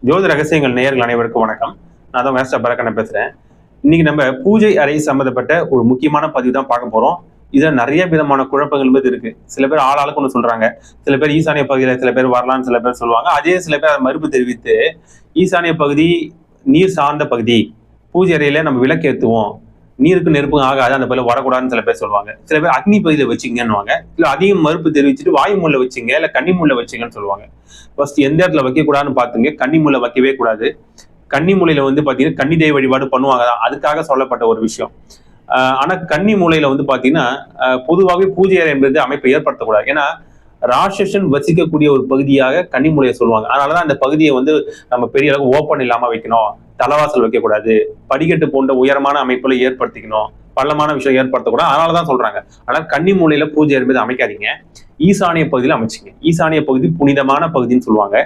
ஜோதி ரகசியங்கள் நேயர்கள் அனைவருக்கும் வணக்கம். நான் தான் மேஸ்டர் பரக்கண்ண பேசுறேன். இன்னைக்கு நம்ம பூஜை அறை சம்பந்தப்பட்ட ஒரு முக்கியமான பதிவு தான் பார்க்க போறோம். இதுல நிறைய விதமான குழப்பங்கள் இருக்கு. சில பேர் ஆளாளுக்கு ஒன்று சொல்றாங்க. சில பேர் ஈசானிய பகுதியில சில பேர் வரலான்னு சில பேர் சொல்லுவாங்க. அதே சில பேர் அதை மறுப்பு தெரிவித்து ஈசானிய பகுதி நீர் சார்ந்த பகுதி, பூஜை அறையில நம்ம விளக்கேற்றுவோம், நீருக்கு நெருப்பு ஆகாது, அந்த பகுதியில் வரக்கூடாதுன்னு சில பேர் சொல்லுவாங்க. சில பேர் அக்னி பகுதியில வச்சுங்கன்னுவாங்க. இல்ல அதிகம் மறுப்பு தெரிவிச்சுட்டு வாயு மூல வச்சுங்க, இல்ல கன்னி மூல வச்சுங்கன்னு சொல்லுவாங்க. ஃபர்ஸ்ட் எந்த இடத்துல வைக்கக்கூடாதுன்னு பாத்துங்க. கன்னி மூலை வைக்கவே கூடாது. கன்னி மூலையில பாத்தீங்கன்னா கன்னி தெய்வ வழிபாடு பண்ணுவாங்க, அதுக்காக சொல்லப்பட்ட ஒரு விஷயம். ஆனா கன்னி மூலையில பாத்தீங்கன்னா பொதுவாகவே பூஜை அறை என்பது அமைப்பை ஏற்படுத்தக்கூடாது. ஏன்னா ராட்சசன் வசிக்கக்கூடிய ஒரு பகுதியாக கன்னி மூலையை சொல்லுவாங்க. அதனாலதான் அந்த பகுதியை நம்ம பெரிய அளவுக்கு ஓப்பன் இல்லாம வைக்கணும், தலைவாசல் வைக்கக்கூடாது, படிக்கட்டு போன்ற உயரமான அமைப்புல ஏற்படுத்திக்கணும், பள்ளமான விஷயம் ஏற்படுத்தக்கூடாது. அதனாலதான் சொல்றாங்க. ஆனா கன்னி மூலையில பூஜை என்பது அமைக்காதீங்க, ஈசானிய பகுதியில அமைச்சிங்க. ஈசானிய பகுதி புனிதமான பகுதின்னு சொல்லுவாங்க.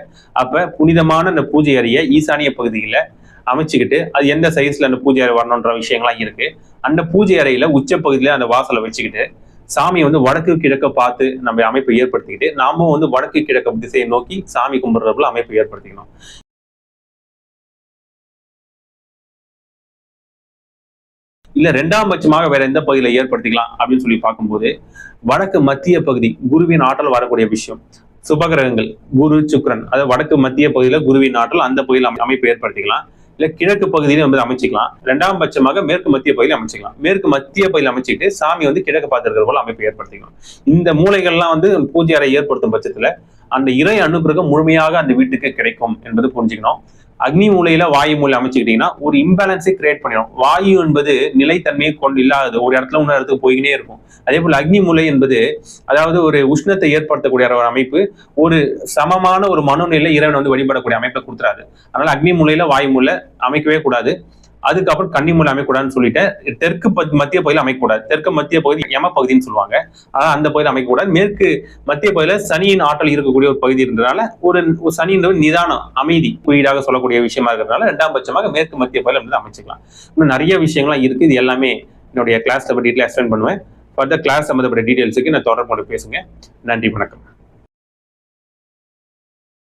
அப்ப புனிதமான அந்த பூஜை அறையை ஈசானிய பகுதியில அமைச்சுக்கிட்டு, அது எந்த சைஸ்ல அந்த பூஜை அறை வரணுன்ற விஷயங்கள்லாம் இருக்கு. அந்த பூஜை அறையில உச்ச பகுதியில அந்த வாசலை வச்சுக்கிட்டு சாமியை வடக்கு கிழக்க பார்த்து நம்ம அமைப்பை ஏற்படுத்திக்கிட்டு, நாமும் வடக்கு கிழக்கு திசையை நோக்கி சாமி கும்பிடுறதுல அமைப்பை ஏற்படுத்திக்கணும். இல்ல இரண்டாம் பட்சமாக வேற எந்த பகுதியில ஏற்படுத்திக்கலாம் அப்படின்னு சொல்லி பார்க்கும்போது, வடக்கு மத்திய பகுதி குருவின் ஆற்றல் வரக்கூடிய விஷயம். சுபகிரகங்கள் குரு சுக்கிரன், அதாவது வடக்கு மத்திய பகுதியில குருவின் ஆற்றல், அந்த பகுதியில் அமைப்பு ஏற்படுத்திக்கலாம். இல்ல கிழக்கு பகுதியிலும் அமைச்சிக்கலாம். இரண்டாம் பட்சமாக மேற்கு மத்திய பகுதியில் அமைச்சிக்கலாம். மேற்கு மத்திய பகுதியில் அமைச்சிட்டு சாமி கிழக்கு பார்த்திருக்கிற போல அமைப்பு ஏற்படுத்திக்கலாம். இந்த மூலைகள்லாம் பூஜை அறை ஏற்படுத்தும் பட்சத்துல அந்த இறை அனுகிரகம் முழுமையாக அந்த வீட்டுக்கு கிடைக்கும் என்பது புரிஞ்சுக்கணும். அக்னி மூலையில வாயு மூலை அமைச்சுக்கிட்டீங்கன்னா ஒரு இம்பேலன்ஸை கிரியேட் பண்ணிடும். வாயு என்பது நிலைத்தன்மையை கொண்டு இல்லாதது, ஒரு இடத்துல இன்னொரு இடத்துக்கு போய்கினே இருக்கும். அதே போல அக்னி மூலை என்பது அதாவது ஒரு உஷ்ணத்தை ஏற்படுத்தக்கூடிய ஒரு அமைப்பு, ஒரு சமமான ஒரு மனநிலை இறைவன் வழிபடக்கூடிய அமைப்பை கொடுத்துறாரு. அதனால அக்னி மூலையில வாயு மூலை அமைக்கவே கூடாது. அதுக்கப்புறம் கன்னி மூலை அமைக்கக்கூடாதுன்னு சொல்லிட்டேன். தெற்கு மத்திய பகுதியில் அமைக்கக்கூடாது. தெற்கு மத்திய பகுதி யம பகுதின்னு சொல்லுவாங்க. ஆனா அந்த பகுதியில் அமைக்கக்கூடாது. மேற்கு மத்திய பகுதியில சனியின் ஆற்றல் இருக்கக்கூடிய ஒரு பகுதி இருந்ததுனால ஒரு சனியின் நிதானம், அமைதி குறியீடாக சொல்லக்கூடிய விஷயமா இருக்கிறதுனால இரண்டாம் பட்சமாக மேற்கு மத்திய பகுதியில் அமைச்சுக்கலாம். இன்னும் நிறைய விஷயங்கள்லாம் இருக்கு. இது எல்லாமே என்னுடைய கிளாஸ்ல டீட்டெயில் எக்ஸ்பிளைன் பண்ணுவேன். ஃபர்தர் கிளாஸ் சம்பந்தப்பட்ட டீடைல்ஸுக்கு நான் தொடர்பு பேசுங்க. நன்றி, வணக்கம்.